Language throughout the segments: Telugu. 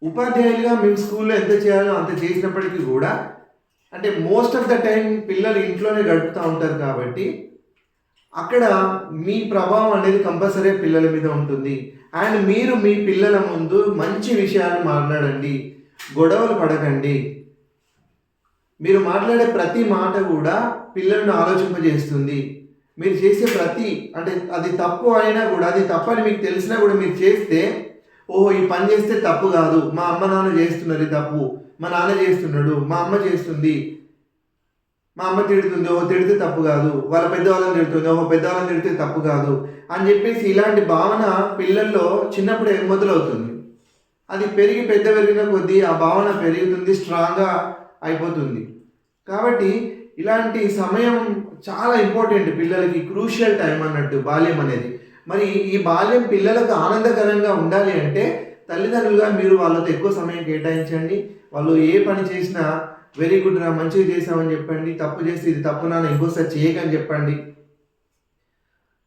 ఉపాధ్యాయులుగా మేము స్కూల్లో ఎంత చేయాలో అంత చేసినప్పటికీ కూడా అంటే మోస్ట్ ఆఫ్ ద టైం పిల్లలు ఇంట్లోనే గడుపుతూ ఉంటారు కాబట్టి అక్కడ మీ ప్రభావం అనేది కంపల్సరీ పిల్లల మీద ఉంటుంది. అండ్ మీరు మీ పిల్లల ముందు మంచి విషయాలు మాట్లాడండి, గొడవలు పడకండి. మీరు మాట్లాడే ప్రతి మాట కూడా పిల్లలను ఆలోచింపజేస్తుంది. మీరు చేసే ప్రతి అంటే అది తప్పు అయినా కూడా, అది తప్పని మీకు తెలిసినా కూడా మీరు చేస్తే, ఓహో ఈ పని చేస్తే తప్పు కాదు, మా అమ్మ నాన్న చేస్తున్నారు తప్పు, మా నాన్న చేస్తున్నాడు, మా అమ్మ చేస్తుంది, మా అమ్మ తిడుతుంది, ఓహో తిడితే తప్పు కాదు, వాళ్ళ పెద్దవాళ్ళని తిడుతుంది, ఓహో పెద్దవాళ్ళని తిడితే తప్పు కాదు అని చెప్పేసి ఇలాంటి భావన పిల్లల్లో చిన్నప్పుడే మొదలవుతుంది. అది పెరిగి పెరిగిన కొద్దీ ఆ భావన పెరుగుతుంది, స్ట్రాంగ్గా అయిపోతుంది. కాబట్టి ఇలాంటి సమయం చాలా ఇంపార్టెంట్, పిల్లలకి క్రూషియల్ టైం అన్నట్టు బాల్యం అనేది. మరి ఈ బాల్యం పిల్లలకు ఆనందకరంగా ఉండాలి అంటే తల్లిదండ్రులుగా మీరు వాళ్ళతో ఎక్కువ సమయం కేటాయించండి. వాళ్ళు ఏ పని చేసినా వెరీ గుడ్ రా, మంచిగా చేసామని చెప్పండి. తప్పు చేస్తే ఇది తప్పు నాన్న, ఇంకోసారి చేయకని చెప్పండి.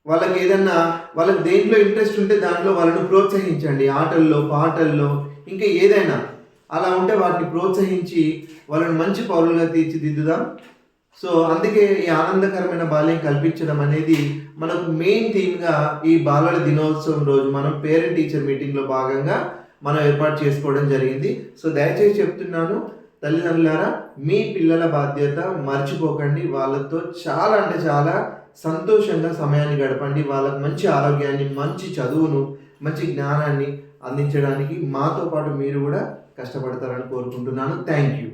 వాళ్ళకి ఏదన్నా వాళ్ళకి దేంట్లో ఇంట్రెస్ట్ ఉంటే దాంట్లో వాళ్ళను ప్రోత్సహించండి, ఆటల్లో పాటల్లో ఇంకా ఏదైనా అలా ఉంటే వాటిని ప్రోత్సహించి వాళ్ళని మంచి పౌరులుగా తీర్చిదిద్దుదాం. సో అందుకే ఈ ఆనందకరమైన బాల్యం కల్పించడం అనేది మనకు మెయిన్ థీమ్గా ఈ బాలల దినోత్సవం రోజు మనం పేరెంట్ టీచర్ మీటింగ్లో భాగంగా మనం ఏర్పాటు చేసుకోవడం జరిగింది. సో దయచేసి చెప్తున్నాను, తల్లిదండ్రులారా మీ పిల్లల బాధ్యత మర్చిపోకండి. వాళ్ళతో చాలా అంటే చాలా సంతోషంగా సమయాన్ని గడపండి. వాళ్ళకు మంచి ఆరోగ్యాన్ని, మంచి చదువును, మంచి జ్ఞానాన్ని అందించడానికి మాతో పాటు మీరు కూడా కష్టపడతారని కోరుకుంటున్నాను. Thank you.